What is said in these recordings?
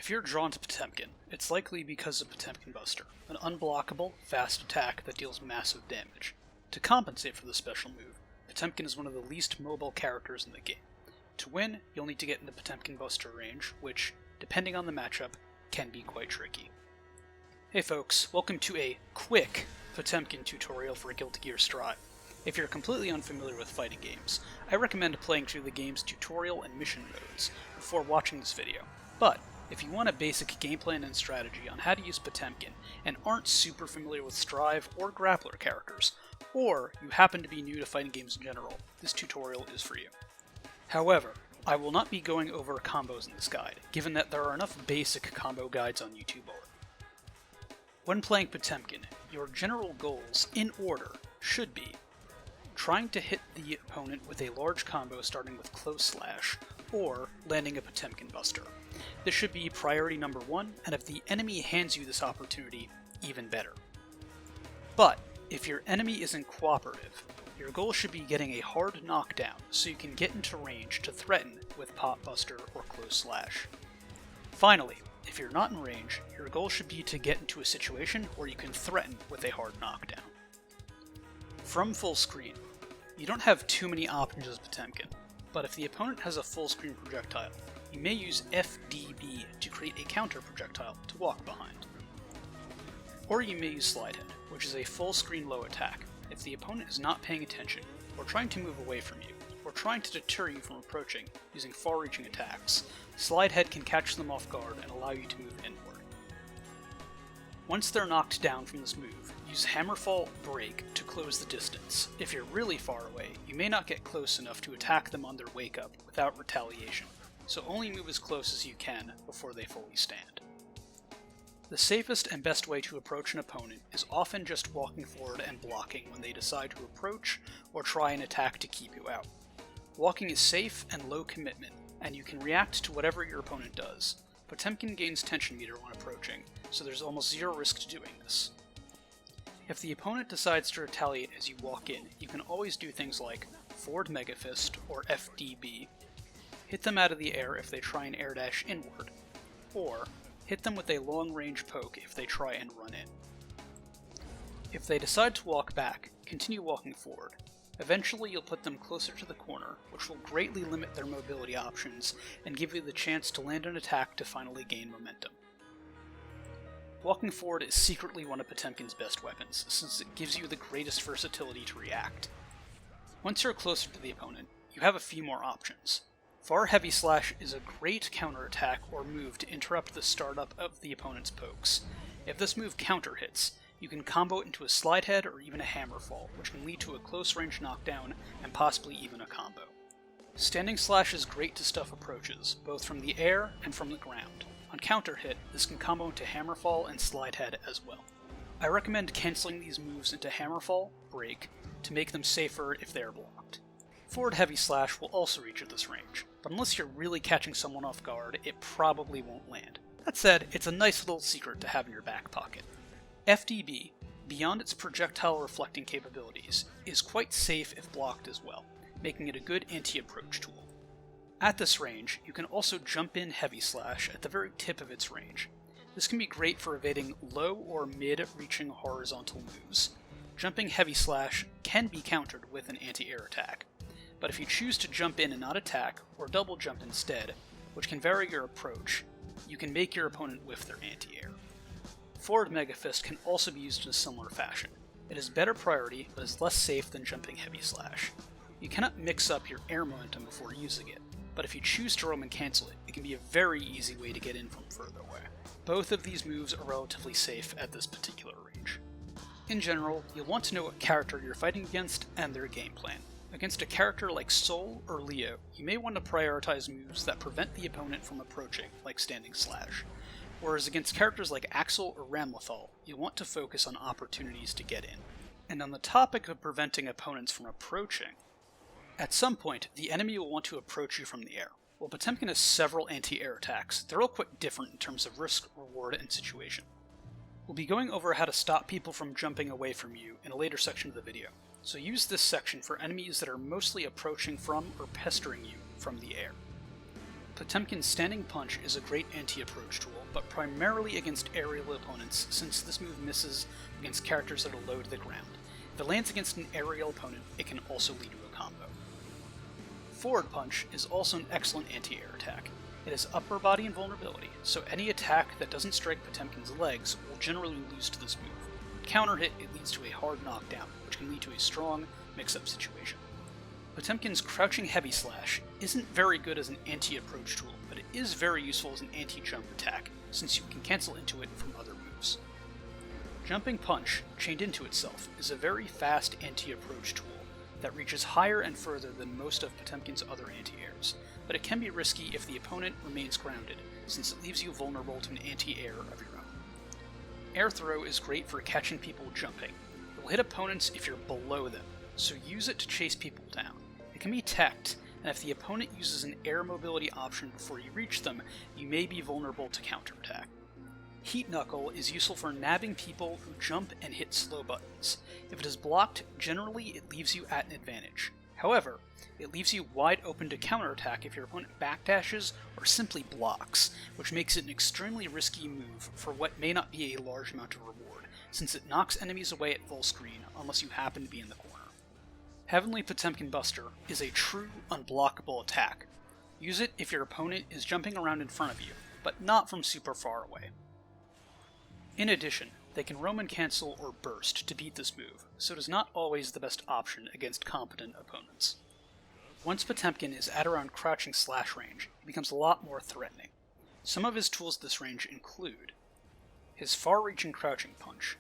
If you're drawn to Potemkin, it's likely because of Potemkin Buster, an unblockable, fast attack that deals massive damage. To compensate for the special move, Potemkin is one of the least mobile characters in the game. To win, you'll need to get into Potemkin Buster range, which, depending on the matchup, can be quite tricky. Hey folks, welcome to a quick Potemkin tutorial for Guilty Gear Strive. If you're completely unfamiliar with fighting games, I recommend playing through the game's tutorial and mission modes before watching this video. But if you want a basic game plan and strategy on how to use Potemkin and aren't super familiar with Strive or Grappler characters, or you happen to be new to fighting games in general, this tutorial is for you. However, I will not be going over combos in this guide, given that there are enough basic combo guides on YouTube already. When playing Potemkin, your general goals, in order, should be trying to hit the opponent with a large combo starting with Close Slash, or landing a Potemkin Buster. This should be priority number 1, and if the enemy hands you this opportunity, even better. But if your enemy isn't cooperative, your goal should be getting a hard knockdown so you can get into range to threaten with Pot Buster or Close Slash. Finally, if you're not in range, your goal should be to get into a situation where you can threaten with a hard knockdown. From full screen, you don't have too many options as Potemkin, but if the opponent has a full screen projectile, you may use FDB to create a counter projectile to walk behind. Or you may use Slide Head, which is a full screen low attack if the opponent is not paying attention, or trying to move away from you, or trying to deter you from approaching using far-reaching attacks. Slide Head can catch them off guard and allow you to move inward. Once they're knocked down from this move, use Hammerfall Break to close the distance. If you're really far away, you may not get close enough to attack them on their wake up without retaliation, so only move as close as you can before they fully stand. The safest and best way to approach an opponent is often just walking forward and blocking when they decide to approach or try an attack to keep you out. Walking is safe and low commitment, and you can react to whatever your opponent does. Potemkin gains tension meter when approaching, so there's almost zero risk to doing this. If the opponent decides to retaliate as you walk in, you can always do things like Forward Mega Fist or FDB, hit them out of the air if they try and air dash inward, or hit them with a long-range poke if they try and run in. If they decide to walk back, continue walking forward. Eventually you'll put them closer to the corner, which will greatly limit their mobility options and give you the chance to land an attack to finally gain momentum. Walking forward is secretly one of Potemkin's best weapons, since it gives you the greatest versatility to react. Once you're closer to the opponent, you have a few more options. Far Heavy Slash is a great counterattack or move to interrupt the startup of the opponent's pokes. If this move counter hits, you can combo it into a Slide Head or even a Hammerfall, which can lead to a close range knockdown and possibly even a combo. Standing Slash is great to stuff approaches, both from the air and from the ground. On counter hit, this can combo into Hammerfall and Slide Head as well. I recommend canceling these moves into Hammerfall, Break, to make them safer if they are blocked. Forward Heavy Slash will also reach at this range, but unless you're really catching someone off guard, it probably won't land. That said, it's a nice little secret to have in your back pocket. FDB, beyond its projectile reflecting capabilities, is quite safe if blocked as well, making it a good anti-approach tool. At this range, you can also jump in Heavy Slash at the very tip of its range. This can be great for evading low or mid-reaching horizontal moves. Jumping Heavy Slash can be countered with an anti-air attack, but if you choose to jump in and not attack, or double jump instead, which can vary your approach, you can make your opponent whiff their anti-air. Forward Mega Fist can also be used in a similar fashion. It is better priority, but is less safe than jumping Heavy Slash. You cannot mix up your air momentum before using it, but if you choose to roam and cancel it, it can be a very easy way to get in from further away. Both of these moves are relatively safe at this particular range. In general, you'll want to know what character you're fighting against and their game plan. Against a character like Sol or Leo, you may want to prioritize moves that prevent the opponent from approaching, like Standing Slash. Whereas against characters like Axel or Ramlethal, you'll want to focus on opportunities to get in. And on the topic of preventing opponents from approaching, at some point, the enemy will want to approach you from the air. While Potemkin has several anti-air attacks, they're all quite different in terms of risk, reward, and situation. We'll be going over how to stop people from jumping away from you in a later section of the video, so use this section for enemies that are mostly approaching from or pestering you from the air. Potemkin's Standing Punch is a great anti-approach tool, but primarily against aerial opponents since this move misses against characters that are low to the ground. If it lands against an aerial opponent, it can also lead to a combo. Forward Punch is also an excellent anti-air attack. It has upper body invulnerability, so any attack that doesn't strike Potemkin's legs will generally lose to this move. Counter hit, it leads to a hard knockdown, which can lead to a strong mix-up situation. Potemkin's Crouching Heavy Slash isn't very good as an anti-approach tool, but it is very useful as an anti-jump attack, since you can cancel into it from other moves. Jumping Punch, chained into itself, is a very fast anti-approach tool that reaches higher and further than most of Potemkin's other anti-airs, but it can be risky if the opponent remains grounded, since it leaves you vulnerable to an anti-air of your own. Air Throw is great for catching people jumping. It will hit opponents if you're below them, so use it to chase people down. It can be teched, and if the opponent uses an air mobility option before you reach them, you may be vulnerable to counterattack. Heat Knuckle is useful for nabbing people who jump and hit slow buttons. If it is blocked, generally it leaves you at an advantage. However, it leaves you wide open to counterattack if your opponent backdashes or simply blocks, which makes it an extremely risky move for what may not be a large amount of reward, since it knocks enemies away at full screen unless you happen to be in the corner. Heavenly Potemkin Buster is a true unblockable attack. Use it if your opponent is jumping around in front of you, but not from super far away. In addition, they can Roman Cancel or Burst to beat this move, so it is not always the best option against competent opponents. Once Potemkin is at around Crouching Slash range, he becomes a lot more threatening. Some of his tools at this range include his far-reaching Crouching Punch,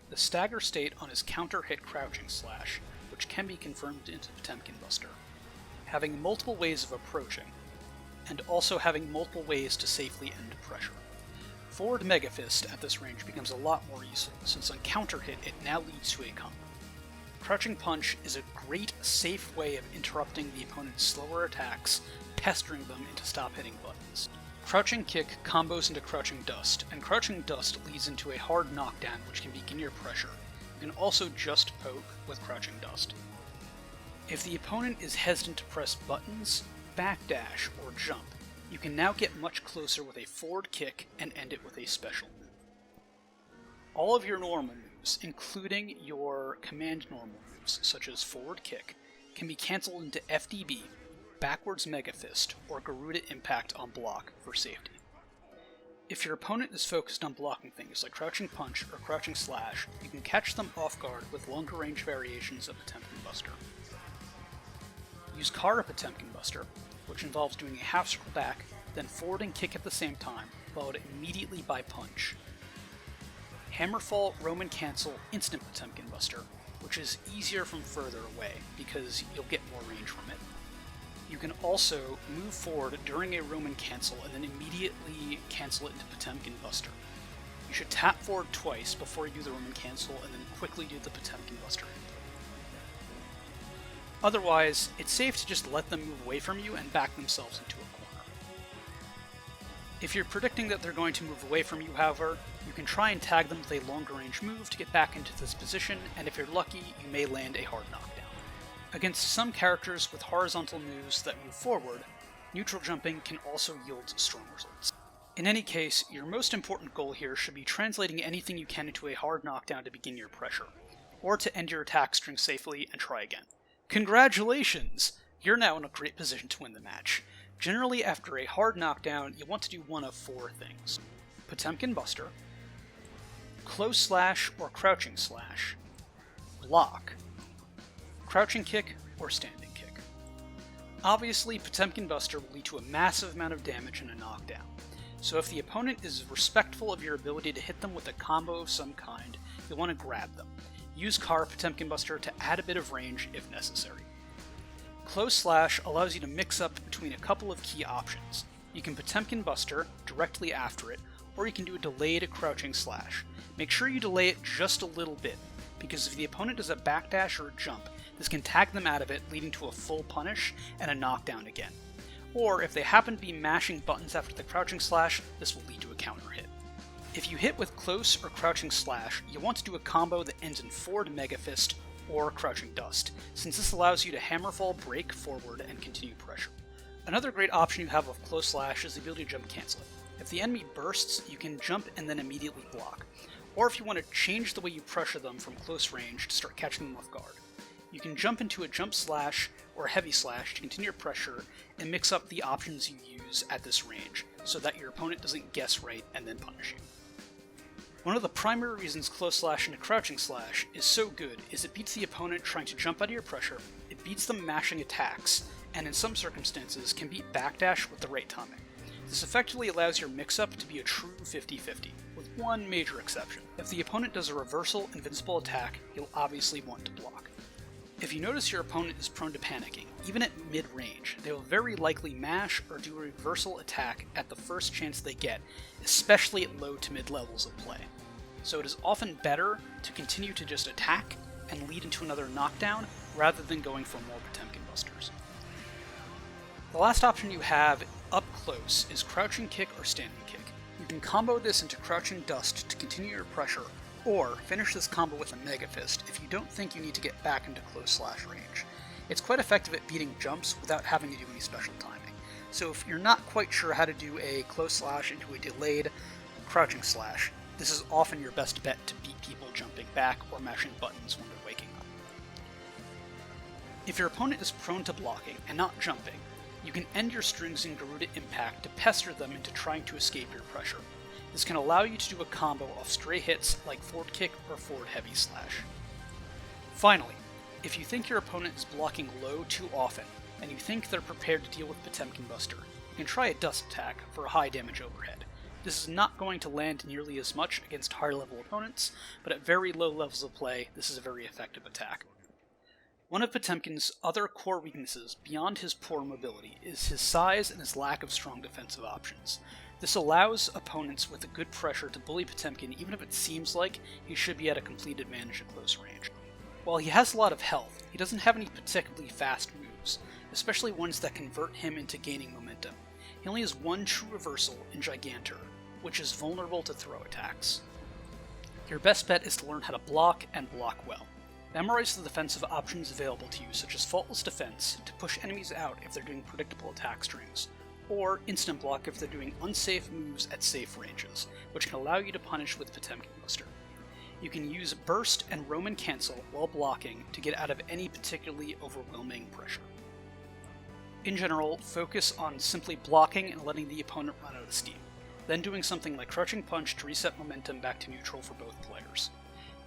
the Stagger State on his counter-hit Crouching Slash, which can be confirmed into Potemkin Buster, having multiple ways of approaching, and also having multiple ways to safely end pressure. Forward Mega Fist at this range becomes a lot more useful, since on counter hit it now leads to a combo. Crouching Punch is a great, safe way of interrupting the opponent's slower attacks, pestering them into stop hitting buttons. Crouching Kick combos into Crouching Dust, and Crouching Dust leads into a hard knockdown which can begin your pressure. You can also just poke with Crouching Dust. If the opponent is hesitant to press buttons, backdash, or jump, you can now get much closer with a forward kick and end it with a special move. All of your normal moves, including your command normal moves, such as forward kick, can be cancelled into FDB, backwards Mega Fist, or Garuda Impact on block for safety. If your opponent is focused on blocking things like Crouching Punch or Crouching Slash, you can catch them off guard with longer range variations of Potemkin Buster. Use Kara Potemkin Buster, which involves doing a half circle back, then forward and kick at the same time, followed immediately by punch. Hammerfall Roman Cancel Instant Potemkin Buster, which is easier from further away because you'll get more range from it. You can also move forward during a Roman Cancel and then immediately cancel it into Potemkin Buster. You should tap forward twice before you do the Roman Cancel and then quickly do the Potemkin Buster input. Otherwise, it's safe to just let them move away from you and back themselves into a corner. If you're predicting that they're going to move away from you, however, you can try and tag them with a longer range move to get back into this position, and if you're lucky, you may land a hard knockdown. Against some characters with horizontal moves that move forward, neutral jumping can also yield strong results. In any case, your most important goal here should be translating anything you can into a hard knockdown to begin your pressure, or to end your attack string safely and try again. Congratulations! You're now in a great position to win the match. Generally, after a hard knockdown, you want to do one of four things: Potemkin Buster, Close Slash or Crouching Slash, Block, Crouching Kick, or Standing Kick. Obviously, Potemkin Buster will lead to a massive amount of damage and a knockdown, so if the opponent is respectful of your ability to hit them with a combo of some kind, you'll want to grab them. Use Kara Potemkin Buster to add a bit of range if necessary. Close Slash allows you to mix up between a couple of key options. You can Potemkin Buster directly after it, or you can do a delayed Crouching Slash. Make sure you delay it just a little bit, because if the opponent does a backdash or a jump, this can tag them out of it, leading to a full punish and a knockdown again. Or if they happen to be mashing buttons after the Crouching Slash, this will lead to a counter hit. If you hit with Close or Crouching Slash, you want to do a combo that ends in forward Mega Fist or Crouching Dust, since this allows you to Hammerfall break forward and continue pressure. Another great option you have of Close Slash is the ability to jump cancel it. If the enemy bursts, you can jump and then immediately block. Or if you want to change the way you pressure them from close range to start catching them off guard, you can jump into a jump slash or a heavy slash to continue your pressure and mix up the options you use at this range so that your opponent doesn't guess right and then punish you. One of the primary reasons Close Slash into Crouching Slash is so good is it beats the opponent trying to jump out of your pressure, it beats them mashing attacks, and in some circumstances can beat backdash with the right timing. This effectively allows your mix-up to be a true 50-50, with one major exception. If the opponent does a reversal invincible attack, you'll obviously want to block. If you notice your opponent is prone to panicking, even at mid-range, they will very likely mash or do a reversal attack at the first chance they get, especially at low to mid levels of play. So it is often better to continue to just attack and lead into another knockdown rather than going for more Potemkin busters. The last option you have up close is Crouching Kick or Standing Kick. You can combo this into Crouching Dust to continue your pressure, or finish this combo with a Mega Fist if you don't think you need to get back into Close Slash range. It's quite effective at beating jumps without having to do any special timing. So if you're not quite sure how to do a Close Slash into a delayed Crouching Slash, this is often your best bet to beat people jumping back or mashing buttons when they're waking up. If your opponent is prone to blocking and not jumping, you can end your strings in Garuda Impact to pester them into trying to escape your pressure. This can allow you to do a combo of stray hits like Forward Kick or Forward Heavy Slash. Finally, if you think your opponent is blocking low too often, and you think they're prepared to deal with Potemkin Buster, you can try a Dust Attack for a high damage overhead. This is not going to land nearly as much against higher level opponents, but at very low levels of play, this is a very effective attack. One of Potemkin's other core weaknesses, beyond his poor mobility, is his size and his lack of strong defensive options. This allows opponents with a good pressure to bully Potemkin even if it seems like he should be at a complete advantage at close range. While he has a lot of health, he doesn't have any particularly fast moves, especially ones that convert him into gaining momentum. He only has one true reversal in Gigantor, which is vulnerable to throw attacks. Your best bet is to learn how to block and block well. Memorize the defensive options available to you, such as Faultless Defense, to push enemies out if they're doing predictable attack strings, or Instant Block if they're doing unsafe moves at safe ranges, which can allow you to punish with Potemkin Buster. You can use Burst and Roman Cancel while blocking to get out of any particularly overwhelming pressure. In general, focus on simply blocking and letting the opponent run out of steam, then doing something like Crouching Punch to reset momentum back to neutral for both players.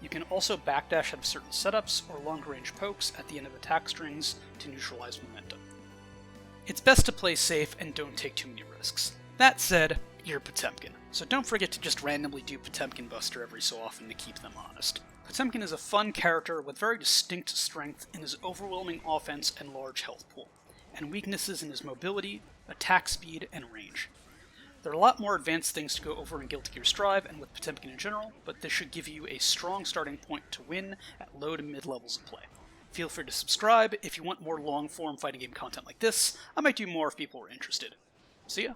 You can also backdash out of certain setups or longer-range pokes at the end of attack strings to neutralize momentum. It's best to play safe and don't take too many risks. That said, you're Potemkin, so don't forget to just randomly do Potemkin Buster every so often to keep them honest. Potemkin is a fun character with very distinct strength in his overwhelming offense and large health pool, and weaknesses in his mobility, attack speed, and range. There are a lot more advanced things to go over in Guilty Gear Strive and with Potemkin in general, but this should give you a strong starting point to win at low to mid levels of play. Feel free to subscribe if you want more long-form fighting game content like this. I might do more if people are interested. See ya!